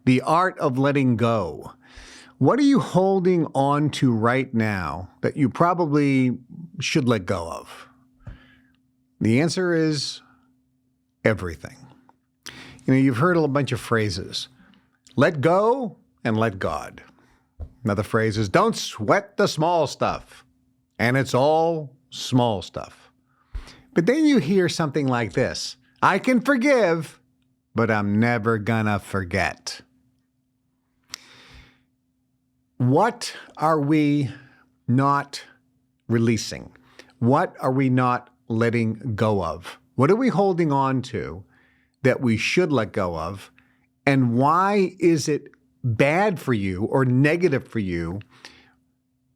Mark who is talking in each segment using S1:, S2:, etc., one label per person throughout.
S1: The art of letting go. What are you holding on to right now that you probably should let go of? The answer is everything. You've heard a bunch of phrases. Let go and let God. Another phrase is don't sweat the small stuff. And it's all small stuff. But then you hear something like this. I can forgive, but I'm never gonna forget. What are we not releasing? What are we not letting go of? What are we holding on to that we should let go of? And why is it bad for you or negative for you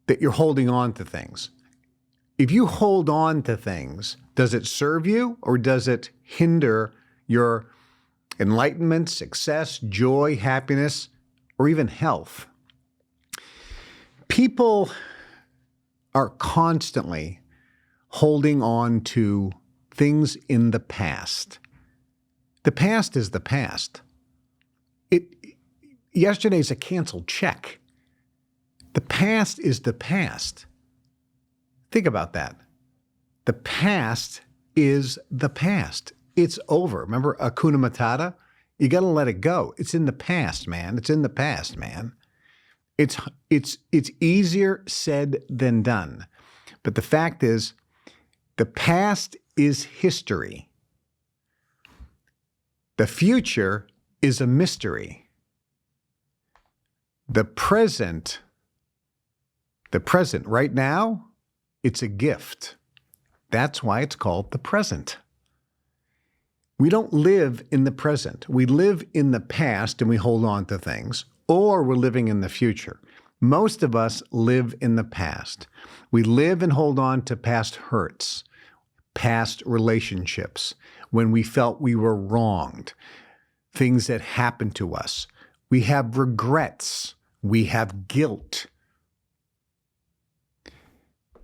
S1: that you're holding on to things? If you hold on to things, does it serve you or does it hinder your enlightenment, success, joy, happiness, or even health? People are constantly holding on to things in the past. The past is the past. Yesterday's a canceled check. The past is the past. Think about that. The past is the past. It's over. Remember Hakuna Matata? You got to let it go. It's in the past, man. It's in the past, man. It's easier said than done. But the fact is, the past is history. The future is a mystery. The present right now, it's a gift. That's why it's called the present. We don't live in the present. We live in the past and we hold on to things, or we're living in the future. Most of us live in the past. We live and hold on to past hurts, past relationships, when we felt we were wronged, things that happened to us. We have regrets. We have guilt.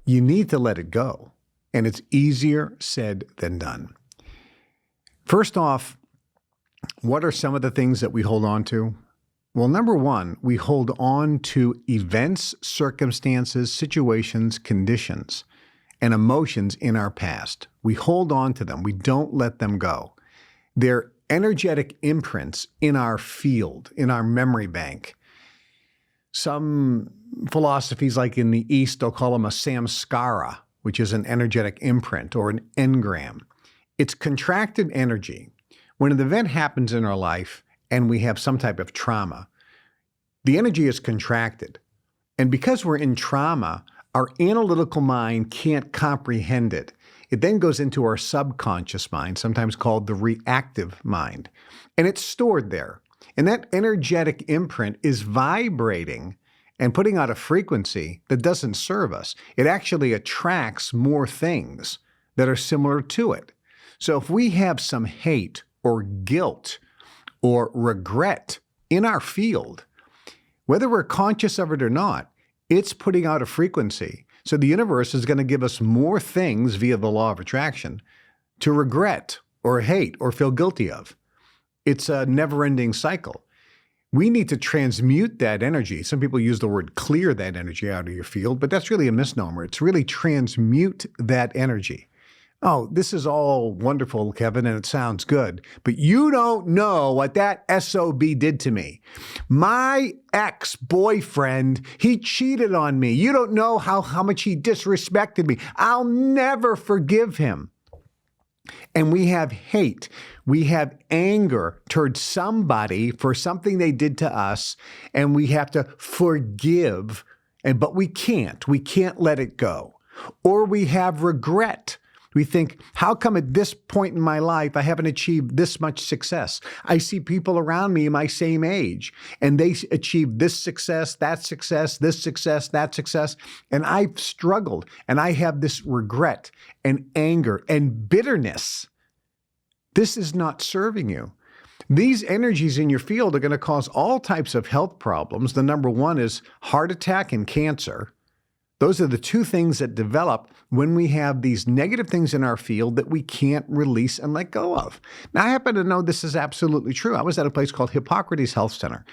S1: You need to let it go, and it's easier said than done. First off, what are some of the things that we hold on to? Well, number one, we hold on to events, circumstances, situations, conditions, and emotions in our past. We hold on to them. We don't let them go. They're energetic imprints in our field, in our memory bank. Some philosophies, like in the East, they'll call them a samskara, which is an energetic imprint or an engram. It's contracted energy. When an event happens in our life and we have some type of trauma, the energy is contracted. And because we're in trauma, our analytical mind can't comprehend it. It then goes into our subconscious mind, sometimes called the reactive mind, and it's stored there. And that energetic imprint is vibrating and putting out a frequency that doesn't serve us. It actually attracts more things that are similar to it. So if we have some hate or guilt or regret in our field, whether we're conscious of it or not, it's putting out a frequency. So the universe is going to give us more things via the law of attraction to regret or hate or feel guilty of. It's a never-ending cycle. We need to transmute that energy. Some people use the word clear that energy out of your field, but that's really a misnomer. It's really transmute that energy. Oh, this is all wonderful, Kevin, and it sounds good, but you don't know what that SOB did to me. My ex-boyfriend, he cheated on me. You don't know how much he disrespected me. I'll never forgive him. And we have hate. We have anger towards somebody for something they did to us, and we have to forgive, but we can't. We can't let it go. Or we have regret. We think, how come at this point in my life I haven't achieved this much success? I see people around me my same age, and they achieve this success, that success, this success, that success, and I've struggled, and I have this regret and anger and bitterness. This is not serving you. These energies in your field are going to cause all types of health problems. The number one is heart attack and cancer. Those are the two things that develop when we have these negative things in our field that we can't release and let go of. Now, I happen to know this is absolutely true. I was at a place called Hippocrates Health Center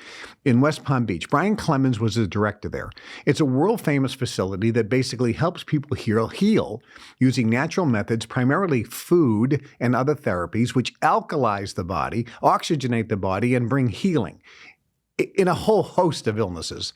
S1: in West Palm Beach. Brian Clemens was the director there. It's a world-famous facility that basically helps people heal using natural methods, primarily food and other therapies, which alkalize the body, oxygenate the body, and bring healing in a whole host of illnesses.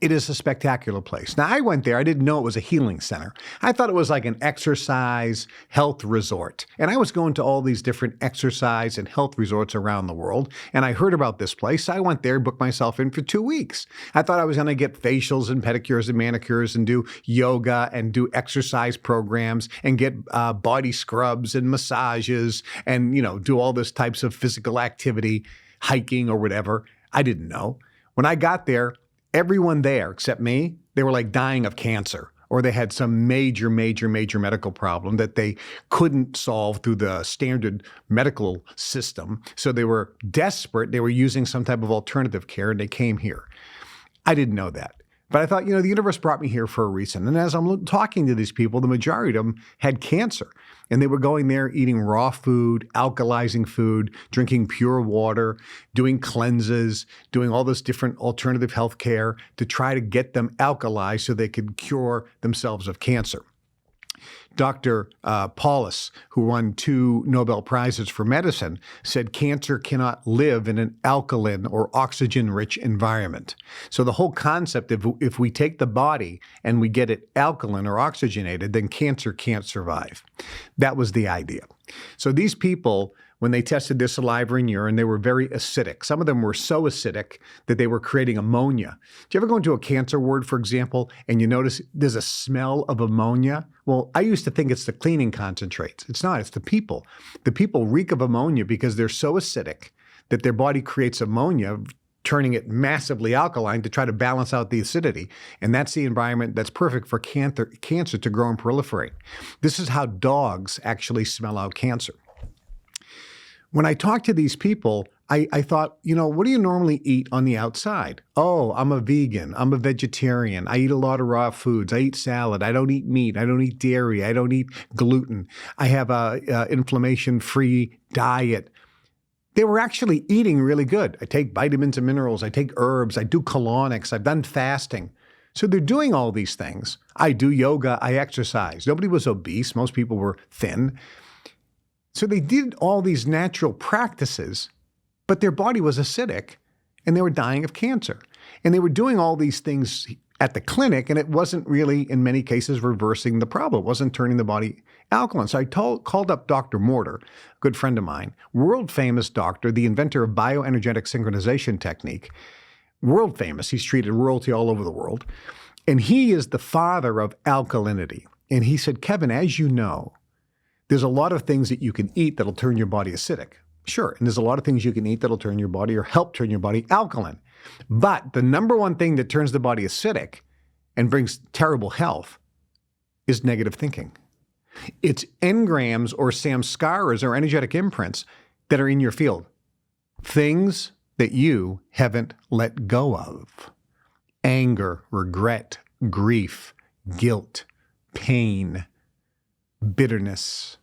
S1: It is a spectacular place. Now, I went there. I didn't know it was a healing center. I thought it was like an exercise health resort. And I was going to all these different exercise and health resorts around the world. And I heard about this place. I went there, booked myself in for 2 weeks. I thought I was going to get facials and pedicures and manicures and do yoga and do exercise programs and get body scrubs and massages and, do all this types of physical activity, hiking or whatever. I didn't know. When I got there, everyone there, except me, they were like dying of cancer, or they had some major medical problem that they couldn't solve through the standard medical system. So they were desperate. They were using some type of alternative care, and they came here. I didn't know that. But I thought, the universe brought me here for a reason. And as I'm talking to these people, the majority of them had cancer. And they were going there eating raw food, alkalizing food, drinking pure water, doing cleanses, doing all this different alternative health care to try to get them alkalized so they could cure themselves of cancer. Dr. Paulus, who won 2 Nobel Prizes for medicine, said cancer cannot live in an alkaline or oxygen-rich environment. So the whole concept of if we take the body and we get it alkaline or oxygenated, then cancer can't survive. That was the idea. So these people, when they tested their saliva and urine, they were very acidic. Some of them were so acidic that they were creating ammonia. Do you ever go into a cancer ward, for example, and you notice there's a smell of ammonia? Well, I used to think it's the cleaning concentrates. It's not. It's the people. The people reek of ammonia because they're so acidic that their body creates ammonia, turning it massively alkaline to try to balance out the acidity. And that's the environment that's perfect for cancer to grow and proliferate. This is how dogs actually smell out cancer. When I talked to these people, I thought, what do you normally eat on the outside? Oh, I'm a vegan. I'm a vegetarian. I eat a lot of raw foods. I eat salad. I don't eat meat. I don't eat dairy. I don't eat gluten. I have a inflammation-free diet. They were actually eating really good. I take vitamins and minerals. I take herbs. I do colonics. I've done fasting. So they're doing all these things. I do yoga. I exercise. Nobody was obese. Most people were thin. So they did all these natural practices, but their body was acidic and they were dying of cancer. And they were doing all these things at the clinic, and it wasn't really, in many cases, reversing the problem. It wasn't turning the body alkaline. So I called up Dr. Morter, a good friend of mine, world famous doctor, the inventor of bioenergetic synchronization technique, world famous. He's treated royalty all over the world. And he is the father of alkalinity. And he said, Kevin, as you know, there's a lot of things that you can eat that'll turn your body acidic. Sure. And there's a lot of things you can eat that'll turn your body or help turn your body alkaline. But the number one thing that turns the body acidic and brings terrible health is negative thinking. It's engrams or samskaras or energetic imprints that are in your field. Things that you haven't let go of. Anger, regret, grief, guilt, pain, bitterness.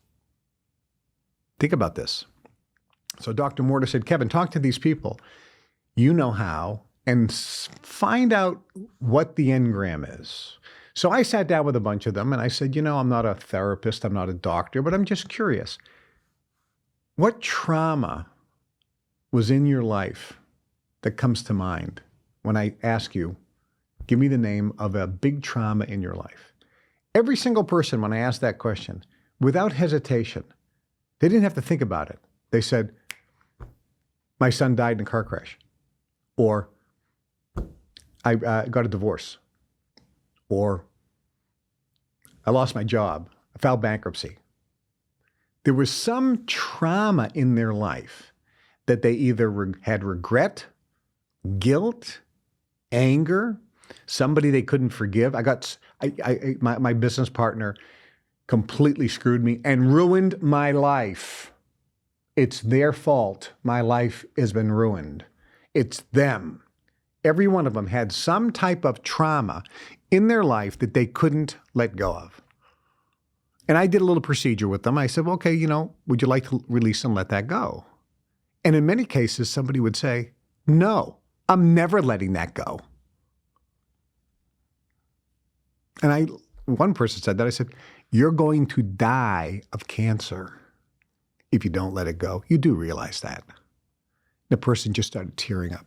S1: Think about this. So Dr. Morter said, Kevin, talk to these people. You know how, and find out what the engram is. So I sat down with a bunch of them and I said, I'm not a therapist, I'm not a doctor, but I'm just curious. What trauma was in your life that comes to mind when I ask you, give me the name of a big trauma in your life? Every single person, when I asked that question, without hesitation, they didn't have to think about it. They said, my son died in a car crash, or I got a divorce, or I lost my job, I filed bankruptcy. There was some trauma in their life that they either had regret, guilt, anger, somebody they couldn't forgive. My business partner completely screwed me and ruined my life. It's their fault. My life has been ruined. It's them. Every one of them had some type of trauma in their life that they couldn't let go of. And I did a little procedure with them. I said, well, okay, would you like to release and let that go? And in many cases, somebody would say, no, I'm never letting that go. And one person said that. I said, you're going to die of cancer if you don't let it go. You do realize that. The person just started tearing up.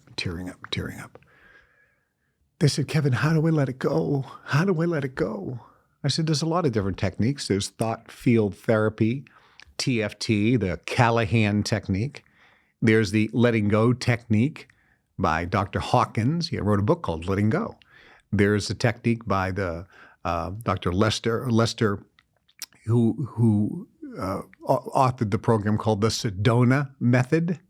S1: They said, Kevin, how do I let it go? How do I let it go? I said, there's a lot of different techniques. There's thought field therapy, TFT, the Callahan technique. There's the letting go technique by Dr. Hawkins. He wrote a book called Letting Go. There's a technique by the Dr. Lester, who authored the program called the Sedona Method.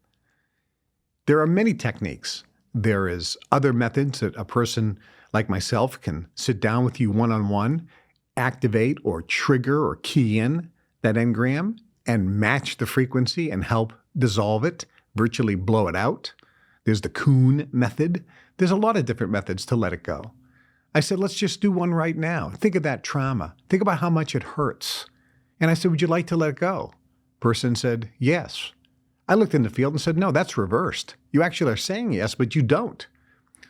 S1: There are many techniques. There is other methods that a person like myself can sit down with you one-on-one, activate or trigger or key in that engram and match the frequency and help dissolve it, virtually blow it out. There's the Kuhn method. There's a lot of different methods to let it go. I said, let's just do one right now. Think of that trauma. Think about how much it hurts. And I said, would you like to let it go? Person said, yes. I looked in the field and said, no, that's reversed. You actually are saying yes, but you don't.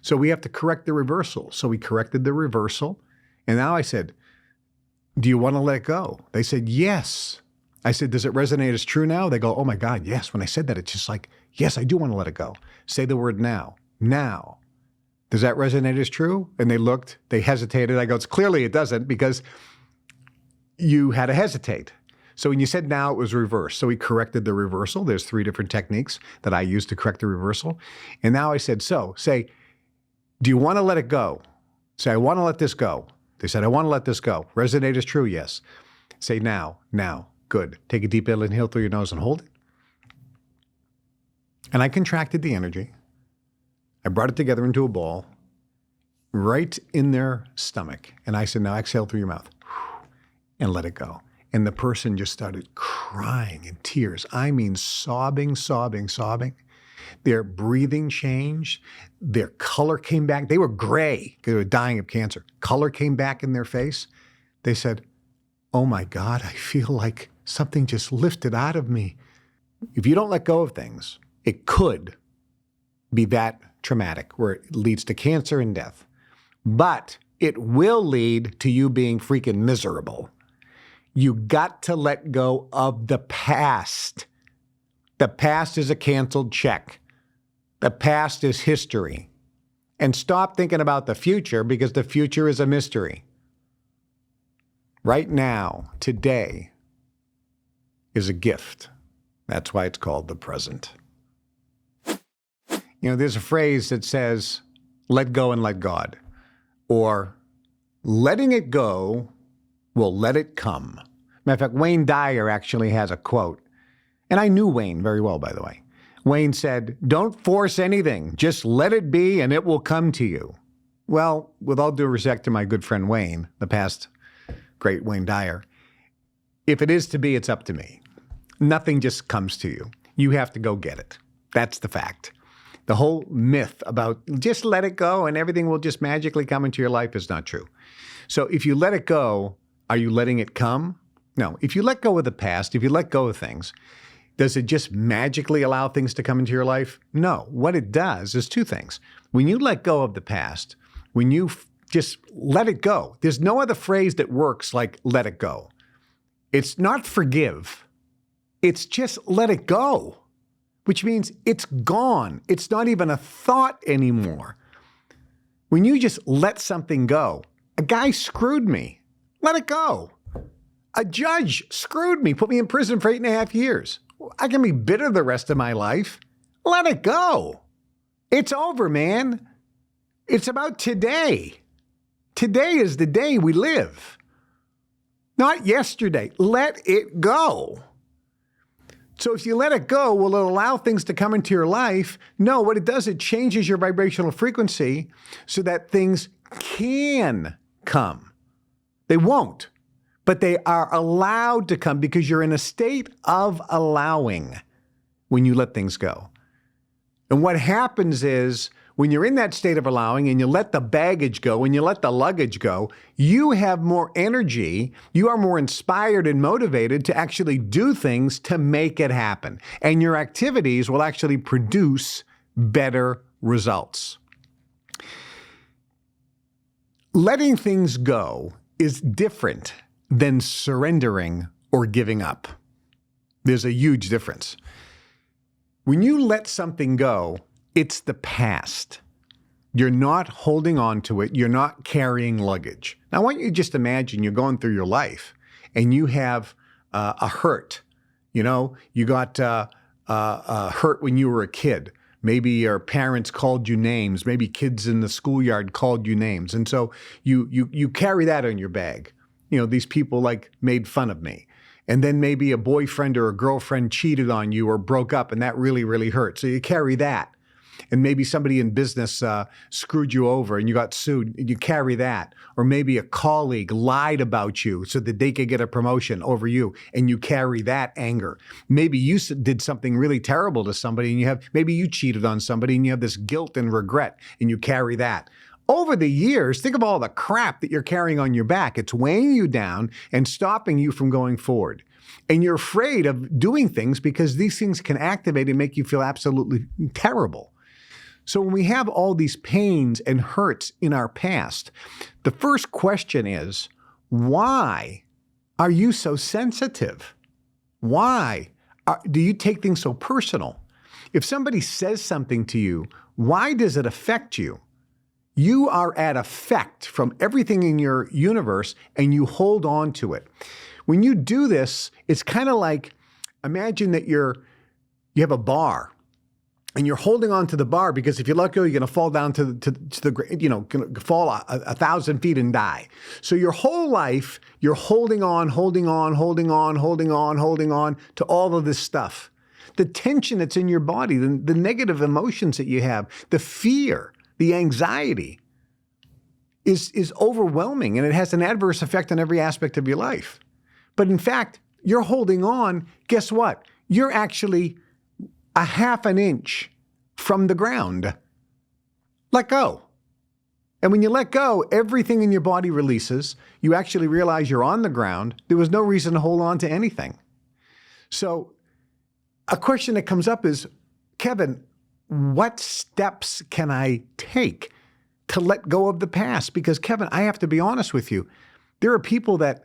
S1: So we have to correct the reversal. So we corrected the reversal. And now I said, do you want to let it go? They said, yes. I said, does it resonate as true now? They go, oh my God, yes. When I said that, it's just like, yes, I do want to let it go. Say the word now. Now. Does that resonate as true? And they looked, they hesitated. I go, clearly it doesn't because you had to hesitate. So when you said now, it was reversed. So we corrected the reversal. There's 3 different techniques that I use to correct the reversal. And now I said, so say, do you want to let it go? Say, I want to let this go. They said, I want to let this go. Resonate as true? Yes. Say now. Good. Take a deep inhale through your nose and hold it. And I contracted the energy. I brought it together into a ball right in their stomach. And I said, now exhale through your mouth and let it go. And the person just started crying in tears. I mean, sobbing. Their breathing changed. Their color came back. They were gray because they were dying of cancer. Color came back in their face. They said, oh my God, I feel like something just lifted out of me. If you don't let go of things, it could be that traumatic where it leads to cancer and death. But it will lead to you being freaking miserable. You got to let go of the past. The past is a canceled check. The past is history. And stop thinking about the future because the future is a mystery. Right now, today, is a gift. That's why it's called the present. There's a phrase that says, let go and let God. Or, letting it go will let it come. Matter of fact, Wayne Dyer actually has a quote. And I knew Wayne very well, by the way. Wayne said, don't force anything. Just let it be and it will come to you. Well, with all due respect to my good friend Wayne, the past great Wayne Dyer, if it is to be, it's up to me. Nothing just comes to you. You have to go get it. That's the fact. The whole myth about just let it go and everything will just magically come into your life is not true. So if you let it go, are you letting it come? No. If you let go of the past, if you let go of things, does it just magically allow things to come into your life? No. What it does is 2 things. When you let go of the past, when you just let it go, there's no other phrase that works like let it go. It's not forgive. It's just let it go, which means it's gone. It's not even a thought anymore. When you just let something go, a guy screwed me. Let it go. A judge screwed me, put me in prison for 8.5 years. I can be bitter the rest of my life. Let it go. It's over, man. It's about today. Today is the day we live. Not yesterday. Let it go. So if you let it go, will it allow things to come into your life? No, what it does, it changes your vibrational frequency so that things can come. They won't, but they are allowed to come because you're in a state of allowing when you let things go. And what happens is when you're in that state of allowing and you let the baggage go and you let the luggage go, you have more energy. You are more inspired and motivated to actually do things to make it happen. And your activities will actually produce better results. Letting things go is different than surrendering or giving up. There's a huge difference. When you let something go, it's the past. You're not holding on to it. You're not carrying luggage. Now, I want you to just imagine you're going through your life and you have a hurt. You got hurt when you were a kid. Maybe your parents called you names. Maybe kids in the schoolyard called you names. And so you carry that in your bag. These people made fun of me. And then maybe a boyfriend or a girlfriend cheated on you or broke up, and that really, really hurt. So you carry that. And maybe somebody in business screwed you over and you got sued, and you carry that. Or maybe a colleague lied about you so that they could get a promotion over you, and you carry that anger. Maybe you did something really terrible to somebody, and maybe you cheated on somebody, and you have this guilt and regret, and you carry that. Over the years, think of all the crap that you're carrying on your back. It's weighing you down and stopping you from going forward. And you're afraid of doing things because these things can activate and make you feel absolutely terrible. So when we have all these pains and hurts in our past, the first question is, why are you so sensitive? Why do you take things so personal? If somebody says something to you, why does it affect you? You are at effect from everything in your universe, and you hold on to it. When you do this, it's kind of like, imagine that you have a bar, and you're holding on to the bar because if you let go, you're going to fall down to the going to fall 1,000 feet and die. So your whole life, you're holding on to all of this stuff. The tension that's in your body, the negative emotions that you have, the fear, the anxiety is overwhelming, and it has an adverse effect on every aspect of your life. But in fact, you're holding on. Guess what? You're actually a half an inch from the ground. Let go. And when you let go, everything in your body releases. You actually realize you're on the ground. There was no reason to hold on to anything. So a question that comes up is, Kevin, what steps can I take to let go of the past? Because, Kevin, I have to be honest with you. There are people that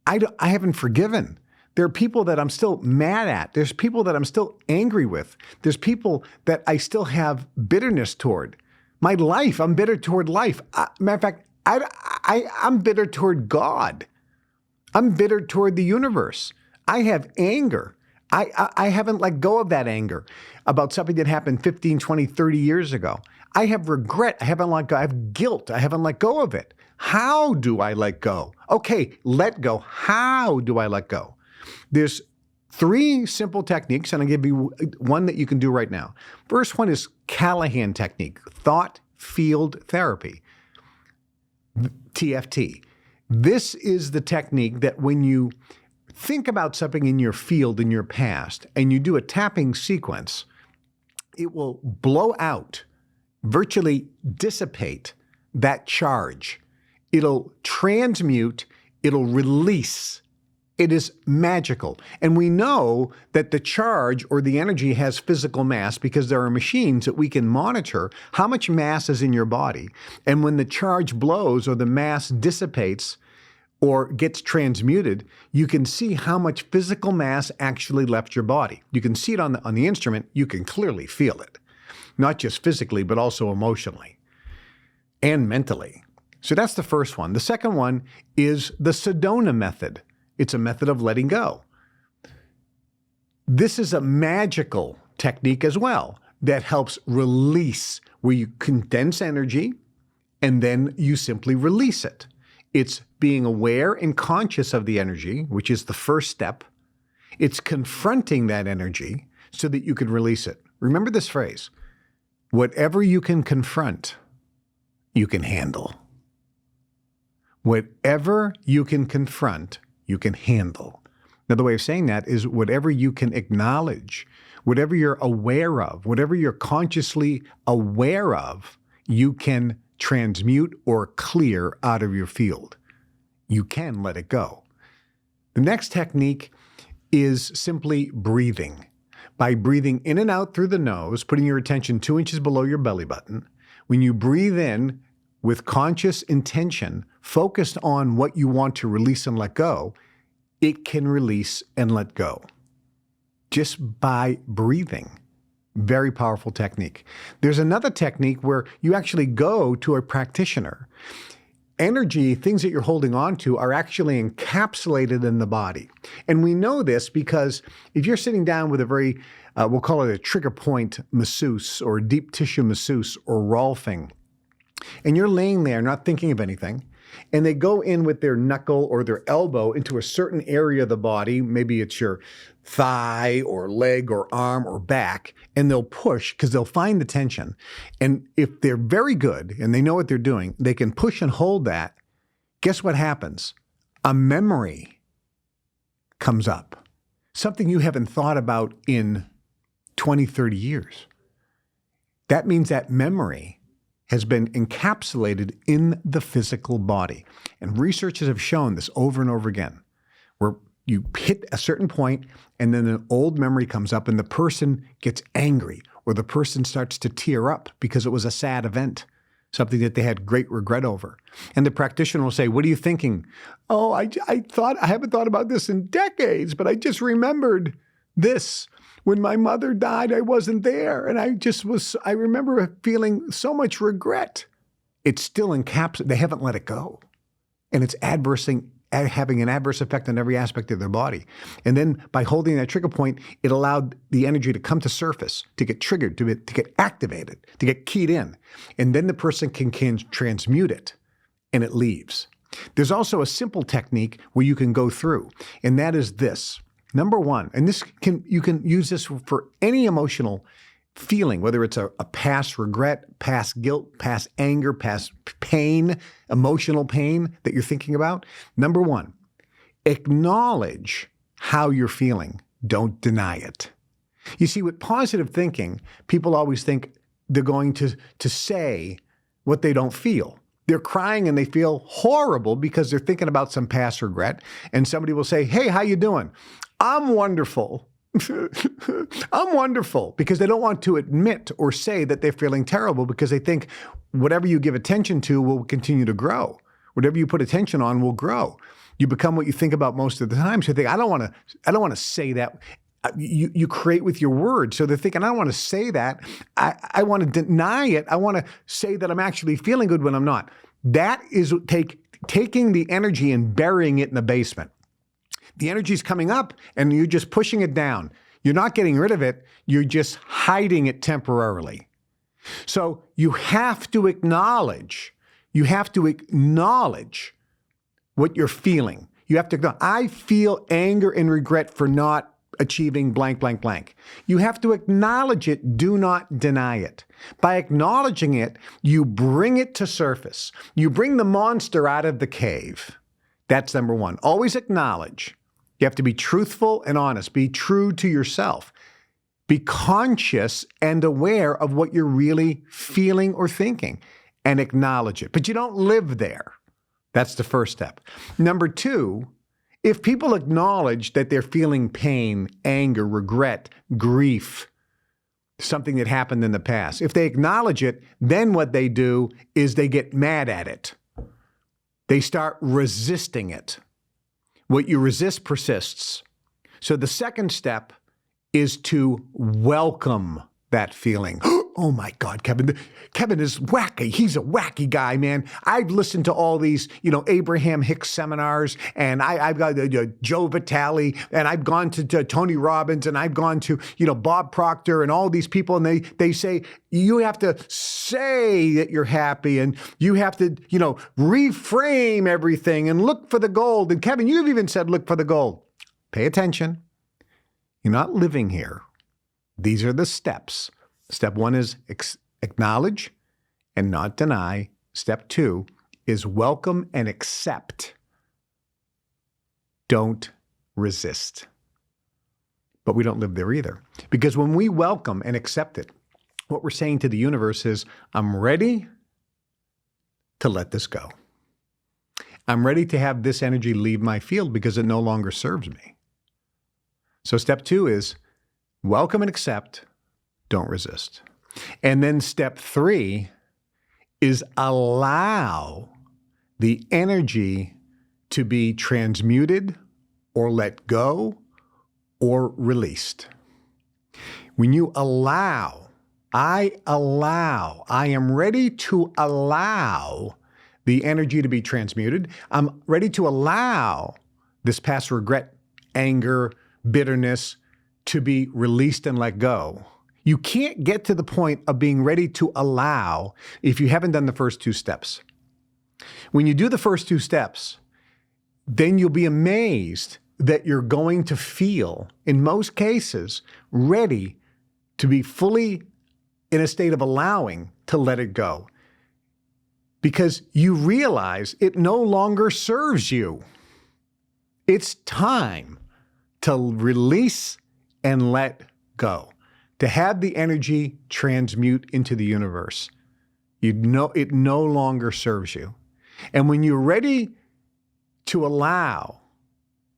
S1: I haven't forgiven. There are people that I'm still mad at. There's people that I'm still angry with. There's people that I still have bitterness toward. My life, I'm bitter toward life. Matter of fact, I'm bitter toward God. I'm bitter toward the universe. I have anger. I haven't let go of that anger about something that happened 15, 20, 30 years ago. I have regret. I haven't let go. I have guilt. I haven't let go of it. How do I let go? Okay, let go. How do I let go? There's 3 simple techniques, and I'll give you one that you can do right now. First one is Callahan technique, thought field therapy, TFT. This is the technique that when you think about something in your field, in your past, and you do a tapping sequence, it will blow out, virtually dissipate that charge. It'll transmute, it'll release. It is magical. And we know that the charge or the energy has physical mass because there are machines that we can monitor how much mass is in your body. And when the charge blows or the mass dissipates or gets transmuted, you can see how much physical mass actually left your body. You can see it on the instrument. You can clearly feel it, not just physically, but also emotionally and mentally. So that's the first one. The second one is the Sedona method. It's a method of letting go. This is a magical technique as well that helps release, where you condense energy and then you simply release it. It's being aware and conscious of the energy, which is the first step. It's confronting that energy so that you can release it. Remember this phrase: whatever you can confront, you can handle. Whatever you can confront, you can handle. Another way of saying that is whatever you can acknowledge, whatever you're aware of, whatever you're consciously aware of, you can transmute or clear out of your field. You can let it go. The next technique is simply breathing. By breathing in and out through the nose, putting your attention 2 inches below your belly button, when you breathe in with conscious intention, focused on what you want to release and let go, it can release and let go. Just by breathing. Very powerful technique. There's another technique where you actually go to a practitioner. Energy, things that you're holding on to, are actually encapsulated in the body. And we know this because if you're sitting down with a very, we'll call it a trigger point masseuse or deep tissue masseuse or Rolfing, and you're laying there not thinking of anything, and they go in with their knuckle or their elbow into a certain area of the body, maybe it's your thigh or leg or arm or back, and they'll push because they'll find the tension. And if they're very good and they know what they're doing, they can push and hold that. Guess what happens? A memory comes up, something you haven't thought about in 20, 30 years. That means that memory has been encapsulated in the physical body. And researchers have shown this over and over again, where you hit a certain point and then an old memory comes up and the person gets angry or the person starts to tear up because it was a sad event, something that they had great regret over. And the practitioner will say, "What are you thinking?" "Oh, I haven't thought about this in decades, but I just remembered this. When my mother died, I wasn't there. And I remember feeling so much regret." It's still encapsulated. They haven't let it go. And it's having an adverse effect on every aspect of their body. And then by holding that trigger point, it allowed the energy to come to surface, to get triggered, to get activated, to get keyed in. And then the person can transmute it, and it leaves. There's also a simple technique where you can go through, and that is this. Number one, and you can use this for any emotional feeling, whether it's a past regret, past guilt, past anger, past pain, emotional pain that you're thinking about. Number one, acknowledge how you're feeling. Don't deny it. You see, with positive thinking, people always think they're going to say what they don't feel. They're crying and they feel horrible because they're thinking about some past regret. And somebody will say, "Hey, how you doing?" "I'm wonderful." I'm wonderful, because they don't want to admit or say that they're feeling terrible, because they think whatever you give attention to will continue to grow. Whatever you put attention on will grow. You become what you think about most of the time. So you think, I don't want to say that. You create with your words. So they're thinking, I don't want to say that. I want to deny it. I want to say that I'm actually feeling good when I'm not. That is taking the energy and burying it in the basement. The energy is coming up and you're just pushing it down. You're not getting rid of it. You're just hiding it temporarily. So you have to acknowledge what you're feeling. You have to acknowledge, I feel anger and regret for not achieving blank, blank, blank. You have to acknowledge it. Do not deny it. By acknowledging it, you bring it to surface. You bring the monster out of the cave. That's number one. Always acknowledge. You have to be truthful and honest. Be true to yourself. Be conscious and aware of what you're really feeling or thinking, and acknowledge it. But you don't live there. That's the first step. Number two, if people acknowledge that they're feeling pain, anger, regret, grief, something that happened in the past, if they acknowledge it, then what they do is they get mad at it. They start resisting it. What you resist persists. So the second step is to welcome that feeling. Oh my God, Kevin. Kevin is wacky. He's a wacky guy, man. I've listened to all these, Abraham Hicks seminars, and I've got Joe Vitale, and I've gone to Tony Robbins, and I've gone to, Bob Proctor and all these people, and they say, you have to say that you're happy, and you have to, reframe everything and look for the gold. And Kevin, you've even said, look for the gold. Pay attention. You're not living here. These are the steps. Step one is acknowledge and not deny. Step two is welcome and accept. Don't resist. but we don't live there either. Because when we welcome and accept it, what we're saying to the universe is, I'm ready to let this go. I'm ready to have this energy leave my field because it no longer serves me. So step 2 is welcome and accept, don't resist. And then step 3 is allow the energy to be transmuted or let go or released. When you allow, I am ready to allow the energy to be transmuted. I'm ready to allow this past regret, anger, bitterness to be released and let go. You can't get to the point of being ready to allow if you haven't done the first 2 steps. When you do the first 2 steps, then you'll be amazed that you're going to feel, in most cases, ready to be fully in a state of allowing to let it go. Because you realize it no longer serves you. It's time to release and let go, to have the energy transmute into the universe. You know it no longer serves you. And when you're ready to allow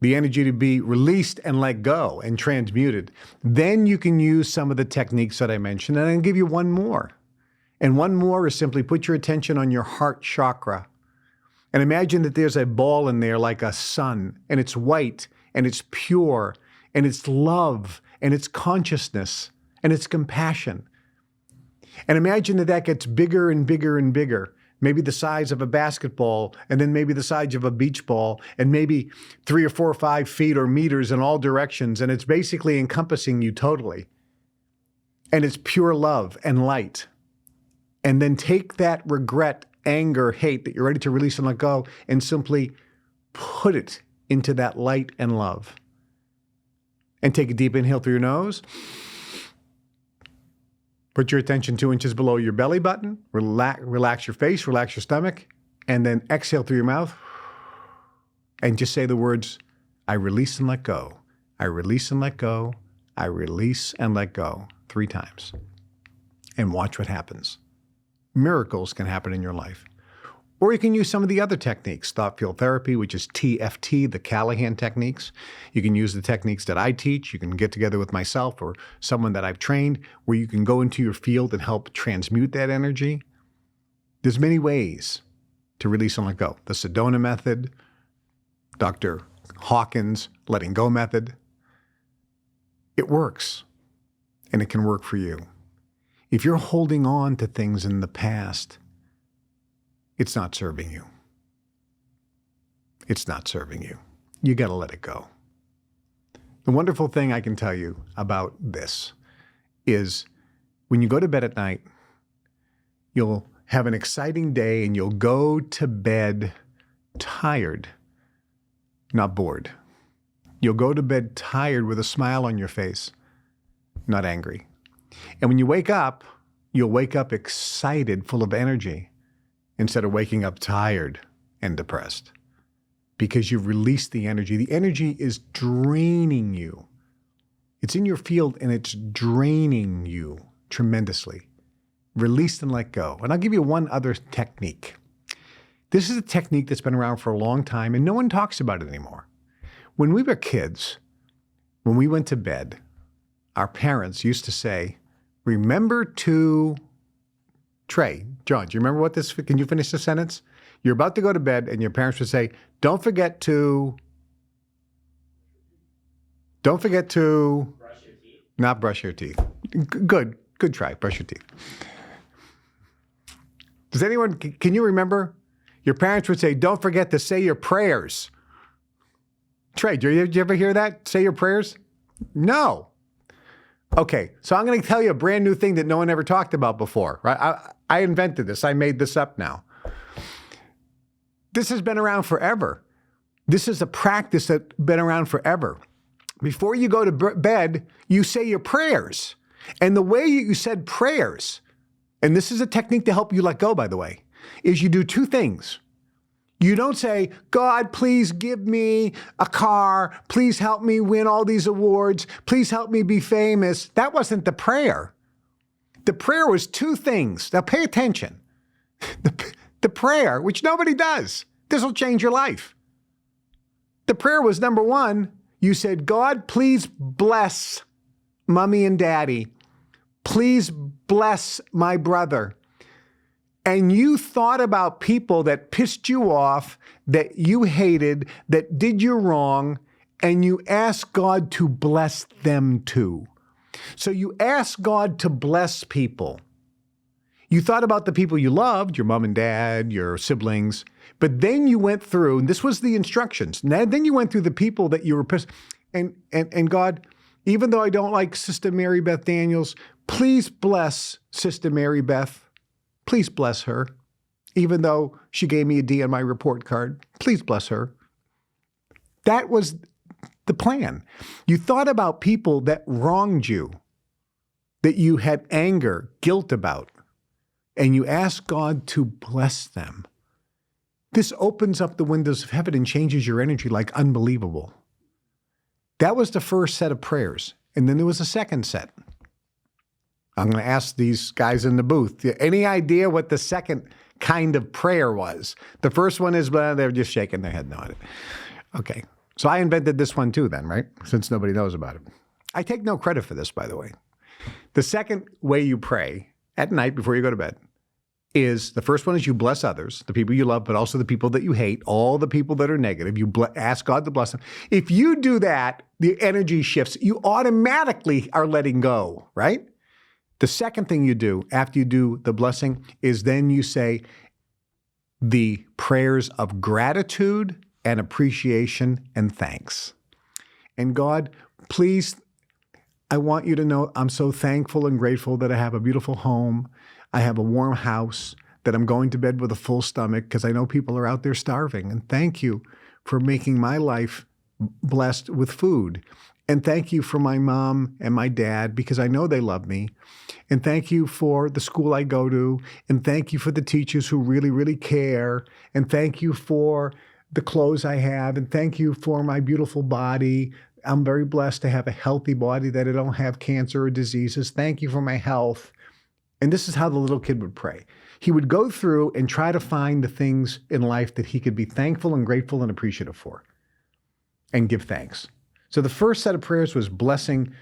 S1: the energy to be released and let go and transmuted, then you can use some of the techniques that I mentioned. And I'll give you one more. And one more is simply put your attention on your heart chakra. And imagine that there's a ball in there like a sun, and it's white, and it's pure, and it's love, and it's consciousness, and it's compassion. And imagine that that gets bigger and bigger and bigger, maybe the size of a basketball, and then maybe the size of a beach ball, and maybe 3 or 4 or 5 feet or meters in all directions, and it's basically encompassing you totally. And it's pure love and light. And then take that regret, anger, hate that you're ready to release and let go, and simply put it into that light and love. And take a deep inhale through your nose. Put your attention 2 inches below your belly button. Relax your face, relax your stomach, and then exhale through your mouth. And just say the words, I release and let go. I release and let go. I release and let go 3 times. And watch what happens. Miracles can happen in your life. Or you can use some of the other techniques, thought field therapy, which is TFT, the Callahan techniques. You can use the techniques that I teach. You can get together with myself or someone that I've trained where you can go into your field and help transmute that energy. There's many ways to release and let go. The Sedona method, Dr. Hawkins' letting go method. It works, and it can work for you. If you're holding on to things in the past, it's not serving you. It's not serving you. You got to let it go. The wonderful thing I can tell you about this is when you go to bed at night, you'll have an exciting day and you'll go to bed tired, not bored. You'll go to bed tired with a smile on your face, not angry. And when you wake up, you'll wake up excited, full of energy, instead of waking up tired and depressed. Because you've released the energy. The energy is draining you. It's in your field and it's draining you tremendously. Release and let go. And I'll give you one other technique. This is a technique that's been around for a long time and no one talks about it anymore. When we were kids, when we went to bed, our parents used to say, remember to, Trey, John, do you remember what this, can you finish the sentence? You're about to go to bed and your parents would say, don't forget to brush your teeth. Not brush your teeth. Good try, brush your teeth. Does anyone, can you remember? Your parents would say, don't forget to say your prayers. Trey, did you ever hear that? Say your prayers? No. Okay, so I'm going to tell you a brand new thing that no one ever talked about before. Right? I invented this. I made this up now. This has been around forever. This is a practice that's been around forever. Before you go to bed, you say your prayers. And the way you said prayers, and this is a technique to help you let go, by the way, is you do 2 things. You don't say, God, please give me a car. Please help me win all these awards. Please help me be famous. That wasn't the prayer. The prayer was two things. Now pay attention. The prayer, which nobody does, this will change your life. The prayer was, number one, you said, God, please bless mommy and daddy. Please bless my brother. And you thought about people that pissed you off, that you hated, that did you wrong, and you asked God to bless them too. So you asked God to bless people. You thought about the people you loved, your mom and dad, your siblings, but then you went through, and this was the instructions. Then you went through the people that you were pissed. And God, even though I don't like Sister Mary Beth Daniels, please bless Sister Mary Beth. Please bless her. Even though she gave me a D on my report card, please bless her. That was the plan. You thought about people that wronged you, that you had anger, guilt about, and you asked God to bless them. This opens up the windows of heaven and changes your energy like unbelievable. That was the first set of prayers. And then there was a second set. I'm going to ask these guys in the booth, any idea what the second kind of prayer was? The first one is, well, they're just shaking their head no at it. Okay. So I invented this one too then, right? Since nobody knows about it. I take no credit for this, by the way. The second way you pray at night before you go to bed is, the first one is you bless others, the people you love, but also the people that you hate, all the people that are negative. You ask God to bless them. If you do that, the energy shifts. You automatically are letting go, right? The second thing you do after you do the blessing is then you say the prayers of gratitude and appreciation and thanks. And God, please, I want you to know I'm so thankful and grateful that I have a beautiful home. I have a warm house, that I'm going to bed with a full stomach because I know people are out there starving. And thank you for making my life blessed with food. And thank you for my mom and my dad because I know they love me. And thank you for the school I go to. And thank you for the teachers who really, really care. And thank you for the clothes I have. And thank you for my beautiful body. I'm very blessed to have a healthy body, that I don't have cancer or diseases. Thank you for my health. And this is how the little kid would pray. He would go through and try to find the things in life that he could be thankful and grateful and appreciative for and give thanks. So the first set of prayers was blessing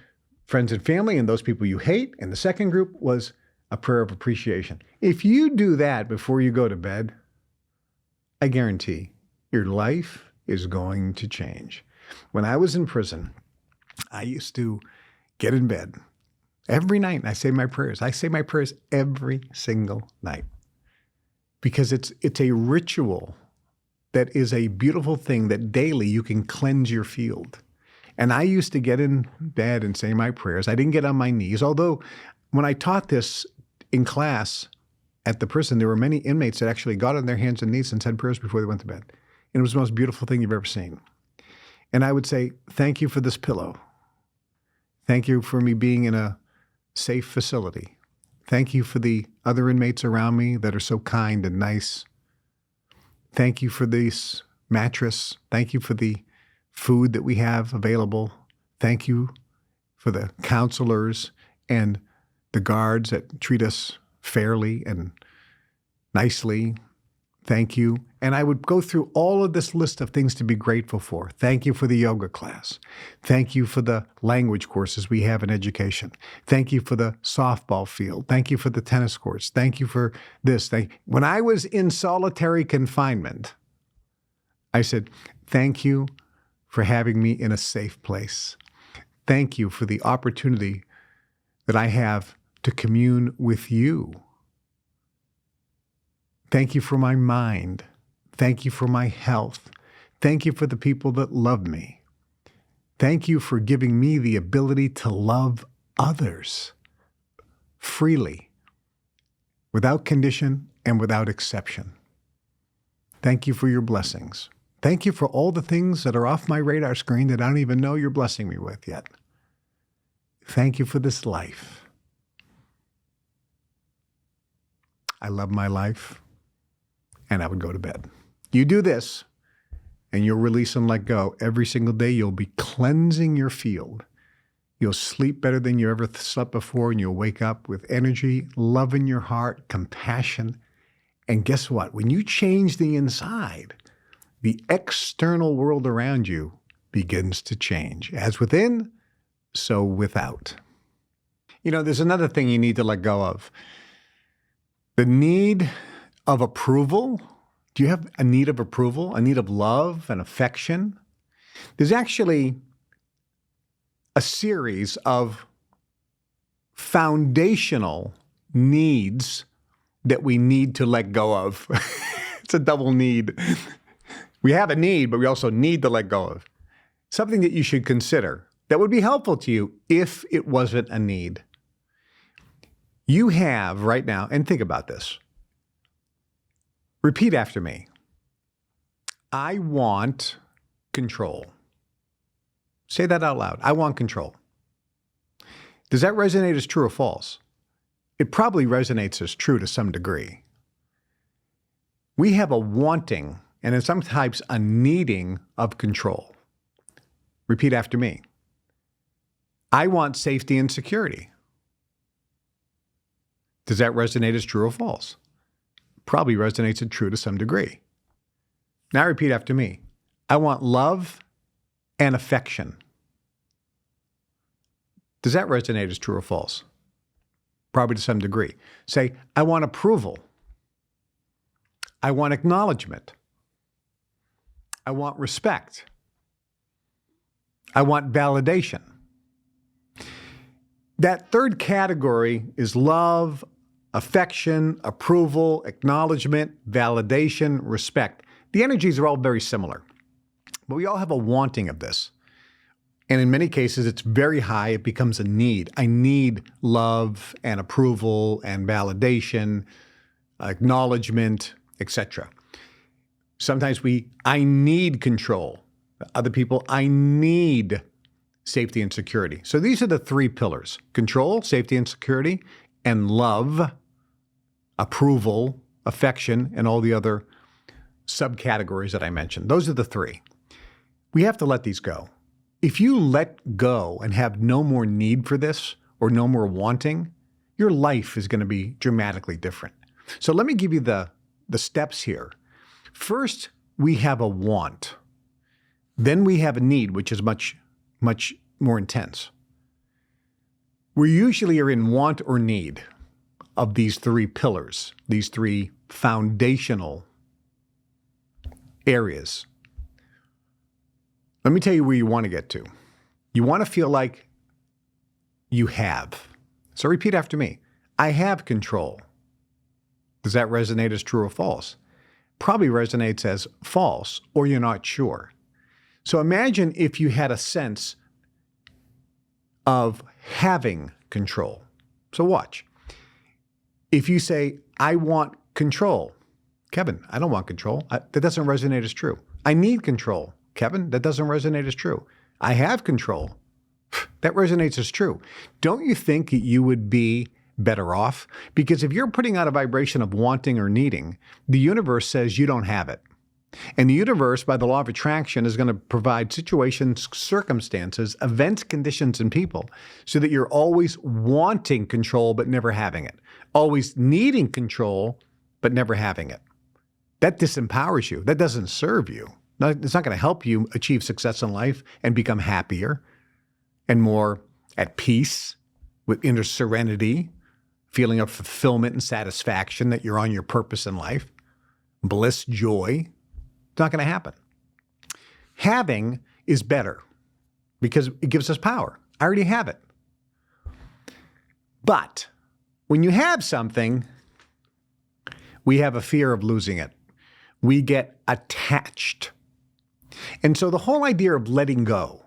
S1: friends and family and those people you hate. And the second group was a prayer of appreciation. If you do that before you go to bed, I guarantee your life is going to change. When I was in prison, I used to get in bed every night and I say my prayers. I say my prayers every single night because it's a ritual that is a beautiful thing that daily you can cleanse your field. And I used to get in bed and say my prayers. I didn't get on my knees, although when I taught this in class at the prison, there were many inmates that actually got on their hands and knees and said prayers before they went to bed. And it was the most beautiful thing you've ever seen. And I would say, thank you for this pillow. Thank you for me being in a safe facility. Thank you for the other inmates around me that are so kind and nice. Thank you for this mattress. Thank you for the food that we have available. Thank you for the counselors and the guards that treat us fairly and nicely. Thank you. And I would go through all of this list of things to be grateful for. Thank you for the yoga class. Thank you for the language courses we have in education. Thank you for the softball field. Thank you for the tennis courts. Thank you for this. When I was in solitary confinement, I said, thank you for having me in a safe place. Thank you for the opportunity that I have to commune with you. Thank you for my mind. Thank you for my health. Thank you for the people that love me. Thank you for giving me the ability to love others freely, without condition and without exception. Thank you for your blessings. Thank you for all the things that are off my radar screen that I don't even know you're blessing me with yet. Thank you for this life. I love my life, and I would go to bed. You do this, and you'll release and let go. Every single day, you'll be cleansing your field. You'll sleep better than you ever slept before, and you'll wake up with energy, love in your heart, compassion. And guess what? When you change the inside, the external world around you begins to change. As within, so without. There's another thing you need to let go of. The need of approval. Do you have a need of approval? A need of love and affection? There's actually a series of foundational needs that we need to let go of. It's a double need. We have a need, but we also need to let go of. Something that you should consider that would be helpful to you if it wasn't a need. You have right now, and think about this. Repeat after me. I want control. Say that out loud. I want control. Does that resonate as true or false? It probably resonates as true to some degree. We have a wanting, and in some types, a needing of control. Repeat after me. I want safety and security. Does that resonate as true or false? Probably resonates as true to some degree. Now repeat after me. I want love and affection. Does that resonate as true or false? Probably to some degree. Say, I want approval. I want acknowledgement. I want respect. I want validation. That third category is love, affection, approval, acknowledgement, validation, respect. The energies are all very similar, but we all have a wanting of this. And in many cases, it's very high. It becomes a need. I need love and approval and validation, acknowledgement, etc. Sometimes I need control. Other people, I need safety and security. So these are the three pillars: control, safety and security, and love, approval, affection, and all the other subcategories that I mentioned. Those are the three. We have to let these go. If you let go and have no more need for this or no more wanting, your life is going to be dramatically different. So let me give you the steps here. First, we have a want. Then we have a need, which is much more intense. We usually are in want or need of these three pillars, these three foundational areas. Let me tell you where you want to get to. You want to feel like you have. So repeat after me. I have control. Does that resonate as true or false? Probably resonates as false, or you're not sure. So imagine if you had a sense of having control. So watch. If you say, I want control, Kevin, I don't want control. That doesn't resonate as true. I need control. Kevin, that doesn't resonate as true. I have control. That resonates as true. Don't you think that you would be better off? Because if you're putting out a vibration of wanting or needing, the universe says you don't have it. And the universe, by the law of attraction, is going to provide situations, circumstances, events, conditions, and people so that you're always wanting control but never having it. Always needing control but never having it. That disempowers you. That doesn't serve you. It's not going to help you achieve success in life and become happier and more at peace with inner serenity, feeling of fulfillment and satisfaction that you're on your purpose in life, bliss, joy. It's not going to happen. Having is better because it gives us power. I already have it. But when you have something, we have a fear of losing it. We get attached. And so the whole idea of letting go,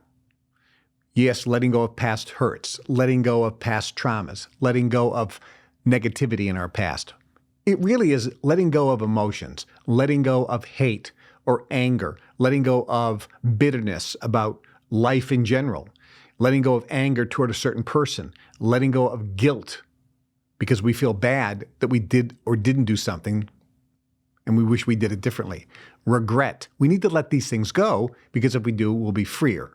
S1: yes, letting go of past hurts, letting go of past traumas, letting go of negativity in our past, it really is letting go of emotions, letting go of hate or anger, letting go of bitterness about life in general, letting go of anger toward a certain person, letting go of guilt because we feel bad that we did or didn't do something and we wish we did it differently. Regret. We need to let these things go because if we do, we'll be freer.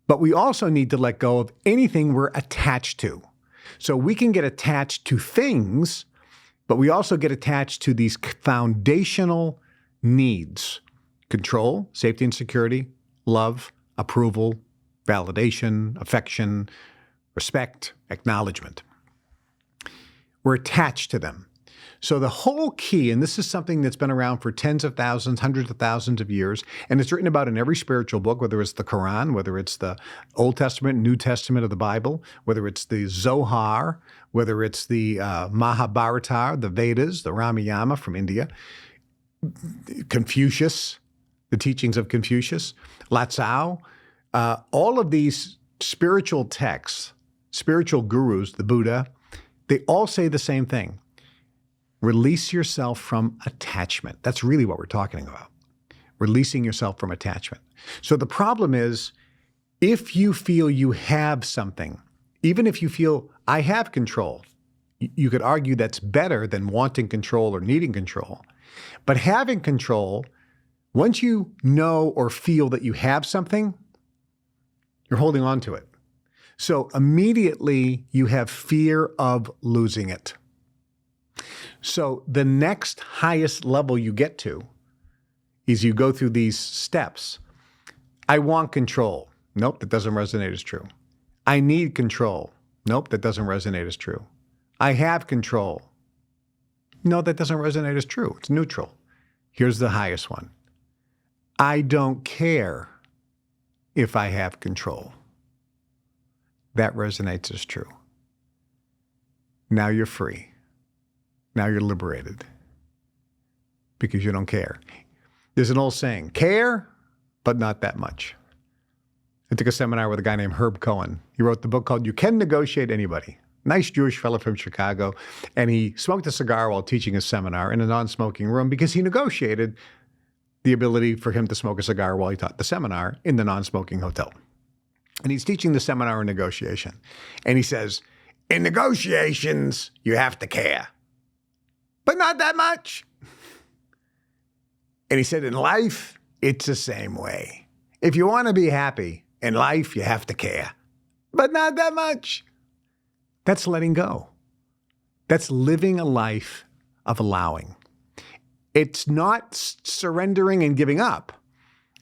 S1: But we also need to let go of anything we're attached to. So we can get attached to things, but we also get attached to these foundational needs: control, safety and security, love, approval, validation, affection, respect, acknowledgement. We're attached to them. So the whole key, and this is something that's been around for tens of thousands, hundreds of thousands of years, and it's written about in every spiritual book, whether it's the Quran, whether it's the Old Testament, New Testament of the Bible, whether it's the Zohar, whether it's the Mahabharata, the Vedas, the Ramayana from India, Confucius, the teachings of Confucius, Lao Tzu, all of these spiritual texts, spiritual gurus, the Buddha, they all say the same thing. Release yourself from attachment. That's really what we're talking about. Releasing yourself from attachment. So the problem is, if you feel you have something, even if you feel I have control, you could argue that's better than wanting control or needing control. But having control, once you know or feel that you have something, you're holding on to it. So immediately you have fear of losing it. So the next highest level you get to is you go through these steps. I want control. Nope, that doesn't resonate as true. I need control. Nope, that doesn't resonate as true. I have control. No, that doesn't resonate as true. It's neutral. Here's the highest one. I don't care if I have control. That resonates as true. Now you're free. Now you're liberated because you don't care. There's an old saying, care, but not that much. I took a seminar with a guy named Herb Cohen. He wrote the book called You Can Negotiate Anybody. Nice Jewish fellow from Chicago. And he smoked a cigar while teaching a seminar in a non-smoking room because he negotiated the ability for him to smoke a cigar while he taught the seminar in the non-smoking hotel. And he's teaching the seminar on negotiation. And he says, in negotiations, you have to care, but not that much. And he said, in life, it's the same way. If you want to be happy in life, you have to care, but not that much. That's letting go. That's living a life of allowing. It's not surrendering and giving up.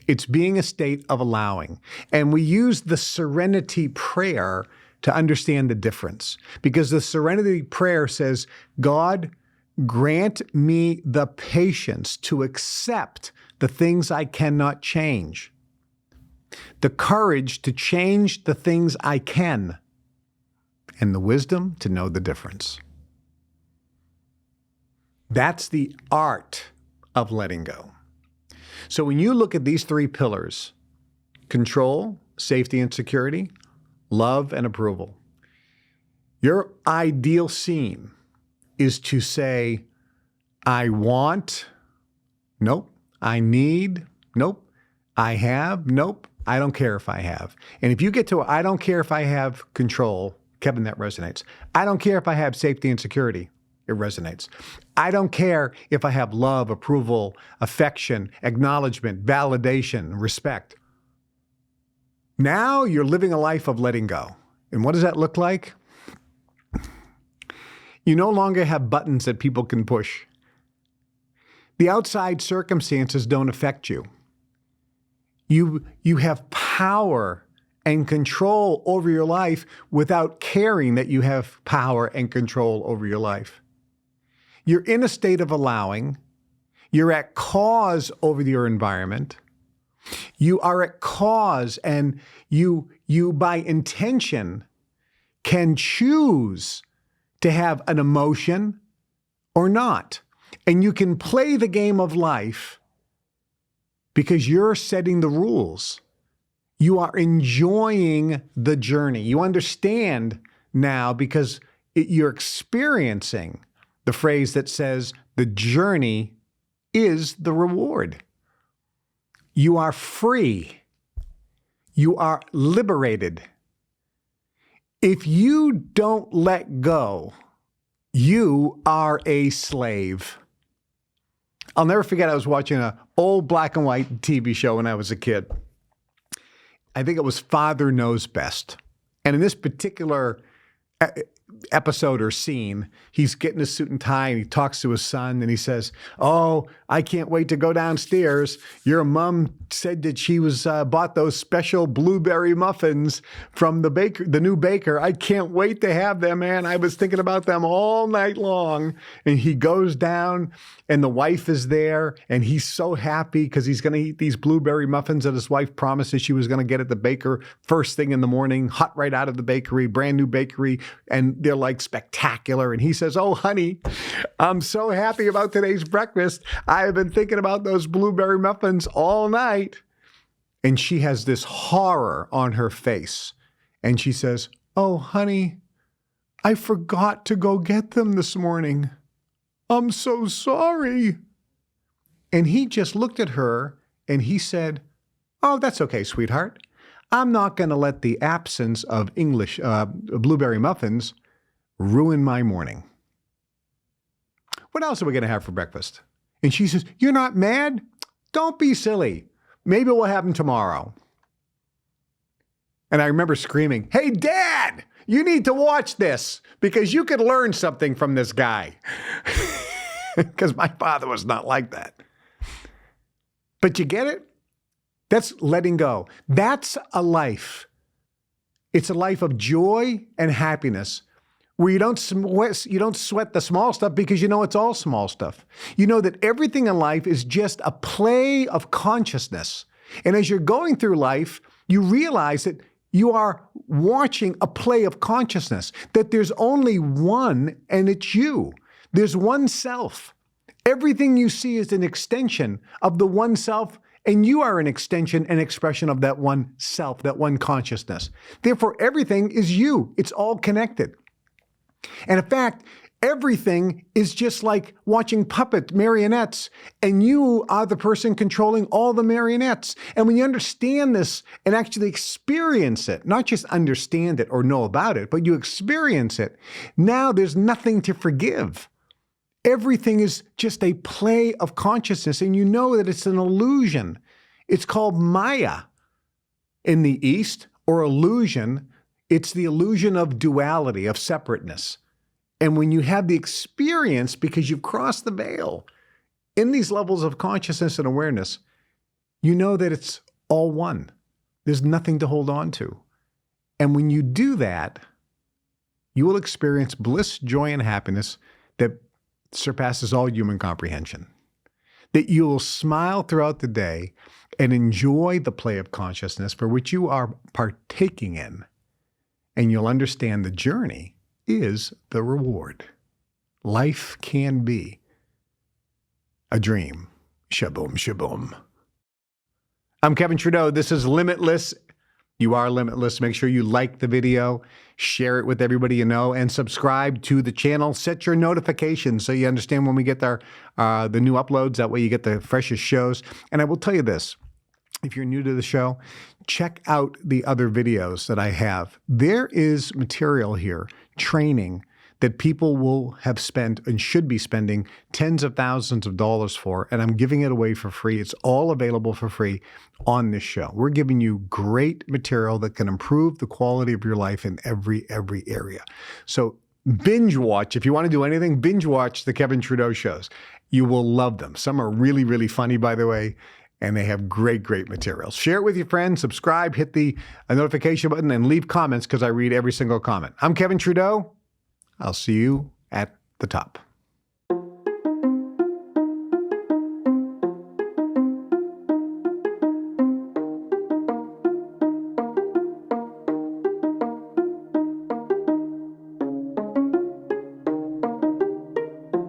S1: It's being a state of allowing. And we use the serenity prayer to understand the difference. Because the serenity prayer says, God, grant me the patience to accept the things I cannot change, the courage to change the things I can, and the wisdom to know the difference. That's the art of letting go. So when you look at these three pillars, control, safety and security, love and approval, your ideal scene is to say, I want, nope. I need, nope. I have, nope. I don't care if I have. And if you get to, I don't care if I have control, Kevin, that resonates. I don't care if I have safety and security. It resonates. I don't care if I have love, approval, affection, acknowledgement, validation, respect. Now you're living a life of letting go. And what does that look like? You no longer have buttons that people can push. The outside circumstances don't affect you. You have power and control over your life without caring that you have power and control over your life. You're in a state of allowing. You're at cause over your environment. You are at cause, and you by intention can choose to have an emotion or not. And you can play the game of life because you're setting the rules. You are enjoying the journey. You understand now because you're experiencing the phrase that says the journey is the reward. You are free. You are liberated. If you don't let go, you are a slave. I'll never forget, I was watching an old black and white TV show when I was a kid. I think it was Father Knows Best. And in this particular episode or scene, he's getting a suit and tie and he talks to his son and he says, "Oh, I can't wait to go downstairs. Your mom said that she bought those special blueberry muffins from the new baker. I can't wait to have them, man. I was thinking about them all night long." And he goes down and the wife is there and he's so happy because he's going to eat these blueberry muffins that his wife promised she was going to get at the baker first thing in the morning, hot right out of the bakery, brand new bakery. And they're like spectacular. And he says, "Oh, honey, I'm so happy about today's breakfast. I have been thinking about those blueberry muffins all night." And she has this horror on her face. And she says, "Oh, honey, I forgot to go get them this morning. I'm so sorry." And he just looked at her and he said, "Oh, that's okay, sweetheart. I'm not going to let the absence of English blueberry muffins ruin my morning. What else are we going to have for breakfast?" And she says, "You're not mad? Don't be silly. Maybe it will happen tomorrow." And I remember screaming, "Hey, Dad, you need to watch this because you could learn something from this guy." Because my father was not like that. But you get it? That's letting go. That's a life. It's a life of joy and happiness where you don't sweat the small stuff because you know it's all small stuff. You know that everything in life is just a play of consciousness. And as you're going through life, you realize that you are watching a play of consciousness, that there's only one and it's you. There's one self. Everything you see is an extension of the one self, and you are an extension and expression of that one self, that one consciousness. Therefore, everything is you. It's all connected. And in fact, everything is just like watching marionettes, and you are the person controlling all the marionettes. And when you understand this and actually experience it, not just understand it or know about it, but you experience it, now there's nothing to forgive. Everything is just a play of consciousness, and you know that it's an illusion. It's called Maya in the East, or illusion. It's the illusion of duality, of separateness. And when you have the experience, because you've crossed the veil in these levels of consciousness and awareness, you know that it's all one. There's nothing to hold on to. And when you do that, you will experience bliss, joy, and happiness that surpasses all human comprehension. That you will smile throughout the day and enjoy the play of consciousness for which you are partaking in. And you'll understand the journey is the reward. Life can be a dream. Shaboom, shaboom. I'm Kevin Trudeau. This is Limitless. You are limitless. Make sure you like the video, share it with everybody you know, and subscribe to the channel. Set your notifications so you understand when we get the new uploads. That way you get the freshest shows. And I will tell you this. If you're new to the show, check out the other videos that I have. There is material here, training, that people will have spent and should be spending tens of thousands of dollars for, and I'm giving it away for free. It's all available for free on this show. We're giving you great material that can improve the quality of your life in every area. So binge watch. If you want to do anything, binge watch the Kevin Trudeau shows. You will love them. Some are really, really funny, by the way, and they have great material. Share it with your friends, subscribe, hit the notification button, and leave comments because I read every single comment. I'm Kevin Trudeau. I'll see you at the top.